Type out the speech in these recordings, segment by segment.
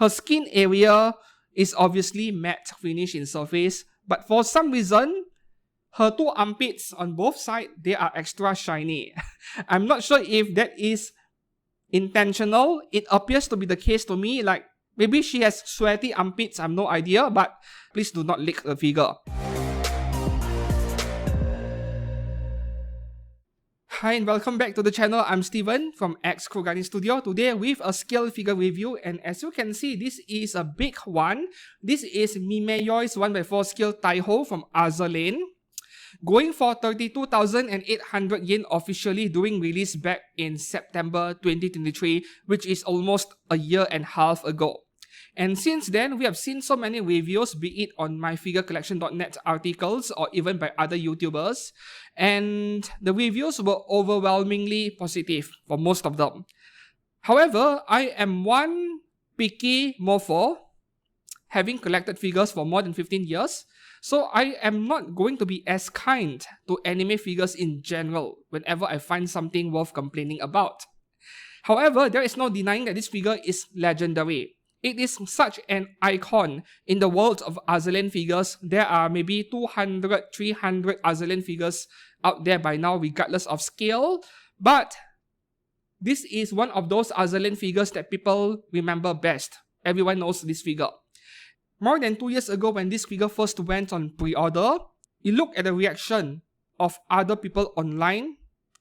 Her skin area is obviously matte finish in surface, but for some reason, her two armpits on both sides, they are extra shiny. I'm not sure if that is intentional. It appears to be the case to me, like maybe she has sweaty armpits, I have no idea, but please do not lick the figure. Hi and welcome back to the channel. I'm Steven from X Kurogane Studio. Today with a scale figure review, and as you can see, this is a big one. This is Mimeyoi's 1x4 scale Taihou from Azur Lane. Going for 32,800 yen officially during release back in September 2023, which is almost a year and a half ago. And since then, we have seen so many reviews, be it on myfigurecollection.net articles or even by other YouTubers, and the reviews were overwhelmingly positive for most of them. However, I am one picky mofo, having collected figures for more than 15 years, so I am not going to be as kind to anime figures in general whenever I find something worth complaining about. However, there is no denying that this figure is legendary. It is such an icon in the world of Azur Lane figures. There are maybe 200, 300 Azur Lane figures out there by now, regardless of scale. But this is one of those Azur Lane figures that people remember best. Everyone knows this figure. More than 2 years ago, when this figure first went on pre-order, you look at the reaction of other people online.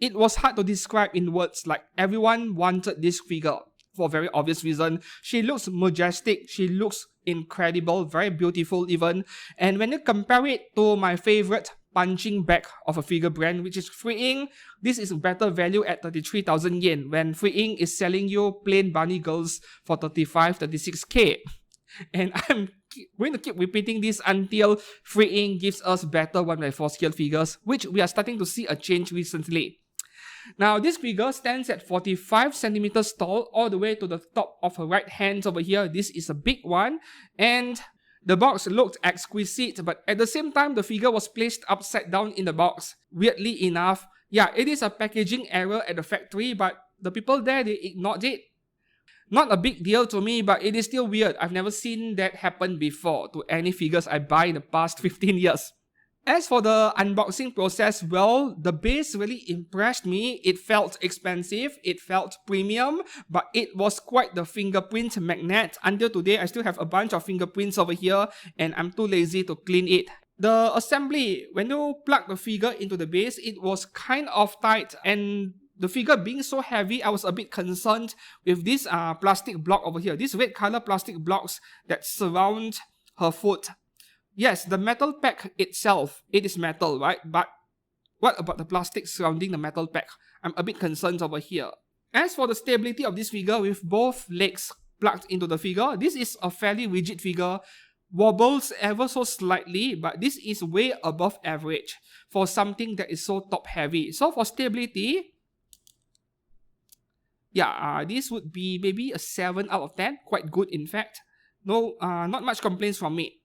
It was hard to describe in words, like everyone wanted this figure. For a very obvious reason. She looks majestic, she looks incredible, very beautiful even. And when you compare it to my favorite punching bag of a figure brand, which is Freeing, this is better value at 33,000 yen, when Freeing is selling you plain bunny girls for 35, 36k. And I'm going to keep repeating this until Freeing gives us better 1x4 scale figures, which we are starting to see a change recently. Now, this figure stands at 45 centimeters tall, all the way to the top of her right hand over here. This is a big one, and the box looked exquisite, but at the same time, the figure was placed upside down in the box. Weirdly enough, yeah, it is a packaging error at the factory, but the people there, they ignored it. Not a big deal to me, but it is still weird. I've never seen that happen before to any figures I buy in the past 15 years. As for the unboxing process, well, the base really impressed me. It felt expensive, it felt premium, but it was quite the fingerprint magnet. Until today, I still have a bunch of fingerprints over here, and I'm too lazy to clean it. The assembly, when you plug the figure into the base, it was kind of tight, and the figure being so heavy, I was a bit concerned with this plastic block over here. These red color plastic blocks that surround her foot. Yes, the metal pack itself, it is metal, right? But what about the plastic surrounding the metal pack? I'm a bit concerned over here. As for the stability of this figure with both legs plugged into the figure, this is a fairly rigid figure. Wobbles ever so slightly, but this is way above average for something that is so top heavy. So for stability, yeah, this would be maybe a 7 out of 10. Quite good, in fact. No, not much complaints from me.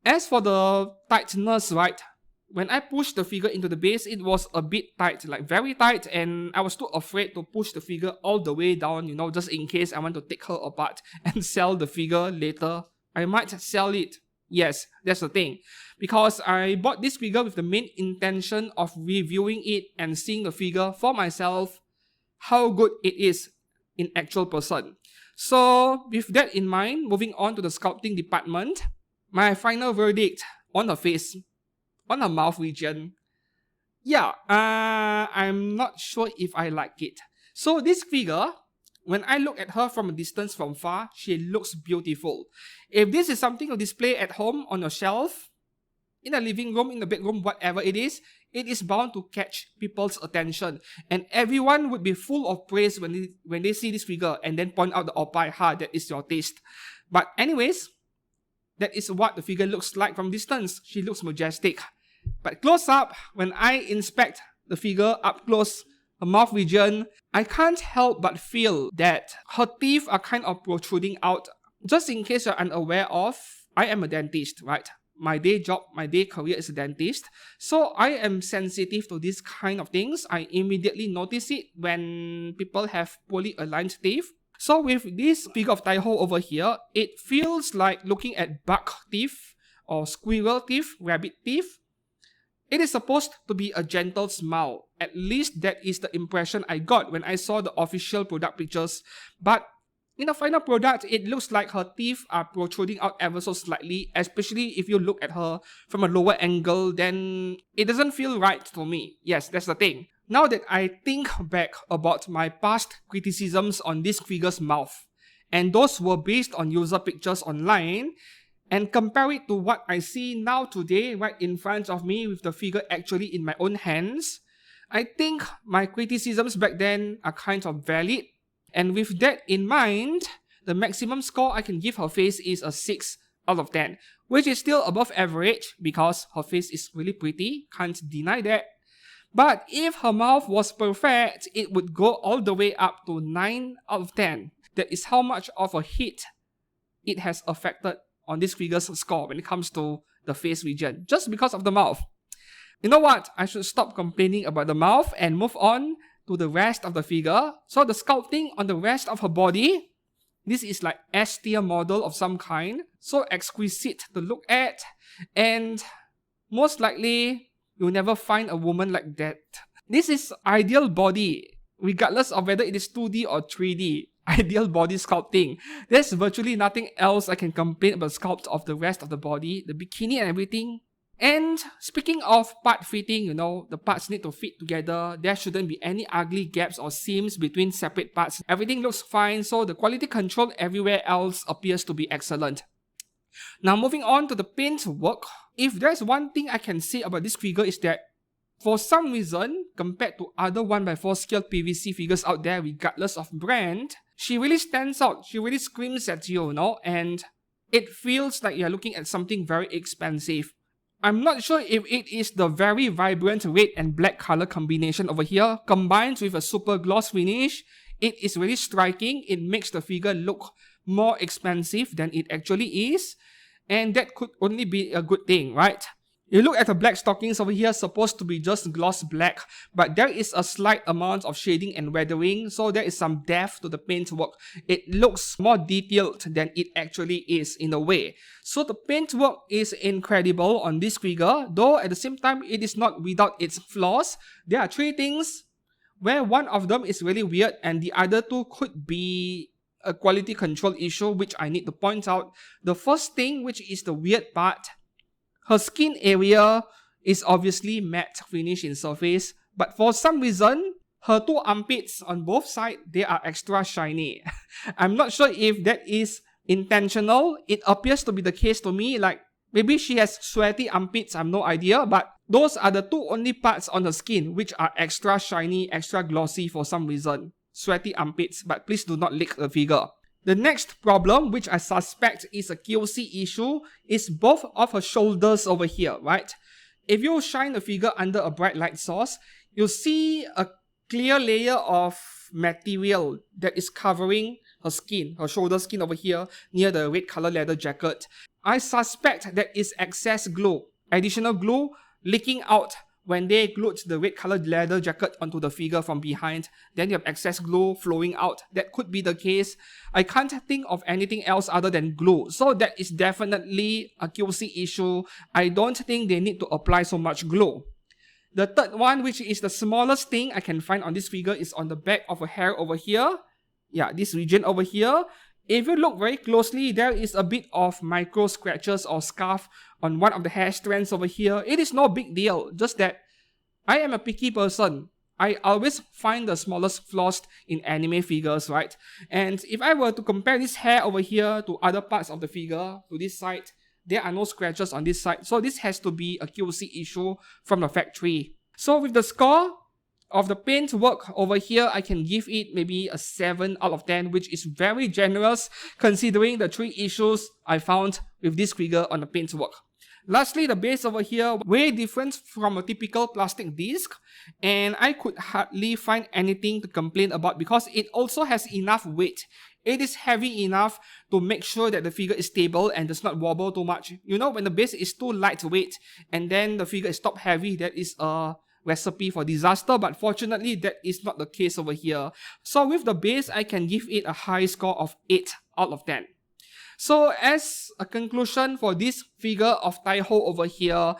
As for the tightness, right, when I pushed the figure into the base, it was a bit tight, like very tight, and I was too afraid to push the figure all the way down, you know, just in case I want to take her apart and sell the figure later. I might sell it. Yes, that's the thing. Because I bought this figure with the main intention of reviewing it and seeing the figure for myself, how good it is in actual person. So, with that in mind, moving on to the sculpting department, my final verdict on her face, on her mouth region, yeah, I'm not sure if I like it. So this figure, when I look at her from a distance from far, she looks beautiful. If this is something to display at home on your shelf, in a living room, in the bedroom, whatever it is bound to catch people's attention. And everyone would be full of praise when they see this figure and then point out the opai, ha, that is your taste. But anyways, that is what the figure looks like from distance. She looks majestic. But close up, when I inspect the figure up close, her mouth region, I can't help but feel that her teeth are kind of protruding out. Just in case you're unaware of, I am a dentist, right? My day job, my day career is a dentist. So I am sensitive to these kind of things. I immediately notice it when people have poorly aligned teeth. So with this figure of Taihou over here, it feels like looking at buck teeth or squirrel teeth, rabbit teeth. It is supposed to be a gentle smile. At least that is the impression I got when I saw the official product pictures. But in the final product, it looks like her teeth are protruding out ever so slightly, especially if you look at her from a lower angle, then it doesn't feel right to me. Yes, that's the thing. Now that I think back about my past criticisms on this figure's mouth, and those were based on user pictures online, and compare it to what I see now today right in front of me with the figure actually in my own hands, I think my criticisms back then are kind of valid. And with that in mind, the maximum score I can give her face is a 6 out of 10, which is still above average because her face is really pretty, can't deny that. But if her mouth was perfect, it would go all the way up to 9 out of 10. That is how much of a hit it has affected on this figure's score when it comes to the face region, just because of the mouth. You know what? I should stop complaining about the mouth and move on to the rest of the figure. So the sculpting on the rest of her body, this is like S-tier model of some kind, so exquisite to look at, and most likely you'll never find a woman like that. This is ideal body, regardless of whether it is 2D or 3D. Ideal body sculpting. There's virtually nothing else I can complain about the sculpt of the rest of the body, the bikini and everything. And speaking of part fitting, you know, the parts need to fit together. There shouldn't be any ugly gaps or seams between separate parts. Everything looks fine, so the quality control everywhere else appears to be excellent. Now moving on to the paint work. If there's one thing I can say about this figure is that for some reason, compared to other 1x4 scale PVC figures out there regardless of brand, she really stands out. She really screams at you, you know, and it feels like you're looking at something very expensive. I'm not sure if it is the very vibrant red and black color combination over here combined with a super gloss finish. It is really striking. It makes the figure look more expensive than it actually is, and that could only be a good thing, right? You look at the black stockings over here, supposed to be just gloss black, but there is a slight amount of shading and weathering, so there is some depth to the paintwork. It looks more detailed than it actually is in a way. So the paintwork is incredible on this figure, though at the same time it is not without its flaws. There are 3 things where one of them is really weird and the other 2 could be a quality control issue, which I need to point out. The first thing, which is the weird part, her skin area is obviously matte finish in surface, but for some reason, her 2 armpits on both sides, they are extra shiny. I'm not sure if that is intentional. It appears to be the case to me, like maybe she has sweaty armpits, I have no idea, but those are the 2 only parts on her skin which are extra shiny, extra glossy for some reason. Sweaty armpits, but please do not lick the figure. The next problem, which I suspect is a QC issue, is both of her shoulders over here, right? If you shine the figure under a bright light source, you'll see a clear layer of material that is covering her skin, her shoulder skin over here near the red color leather jacket. I suspect that is excess glue, additional glue leaking out when they glued the red colored leather jacket onto the figure from behind. Then you have excess glue flowing out. That could be the case. I can't think of anything else other than glue. So that is definitely a QC issue. I don't think they need to apply so much glue. The third one, which is the smallest thing I can find on this figure, is on the back of her hair over here. Yeah, this region over here. If you look very closely, there is a bit of micro scratches or scarf on one of the hair strands over here. It is no big deal, just that I am a picky person. I always find the smallest flaws in anime figures, right? And if I were to compare this hair over here to other parts of the figure, to this side, there are no scratches on this side. So this has to be a QC issue from the factory. So with the score of the paint work over here, I can give it maybe a 7 out of 10, which is very generous considering the 3 issues I found with this figure on the paint work. Lastly, the base over here, way different from a typical plastic disc, and I could hardly find anything to complain about because it also has enough weight. It is heavy enough to make sure that the figure is stable and does not wobble too much. You know, when the base is too lightweight and then the figure is top heavy, that is recipe for disaster, but fortunately that is not the case over here. So with the base, I can give it a high score of 8 out of 10. So as a conclusion for this figure of Taihou over here,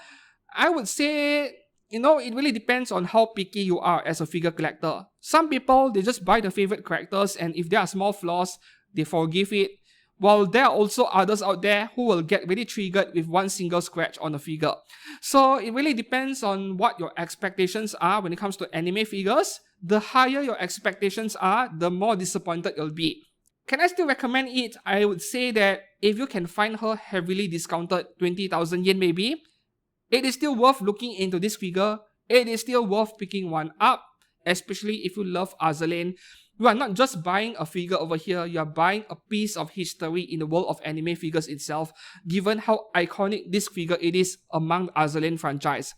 I would say, it really depends on how picky you are as a figure collector. Some people, they just buy the favorite characters, and if there are small flaws, they forgive it. While there are also others out there who will get really triggered with one single scratch on a figure. So it really depends on what your expectations are when it comes to anime figures. The higher your expectations are, the more disappointed you'll be. Can I still recommend it? I would say that if you can find her heavily discounted 20,000 yen maybe, it is still worth looking into this figure. It is still worth picking one up, especially if you love Azur Lane. You are not just buying a figure over here, you are buying a piece of history in the world of anime figures itself, given how iconic this figure it is among the Azur Lane franchise.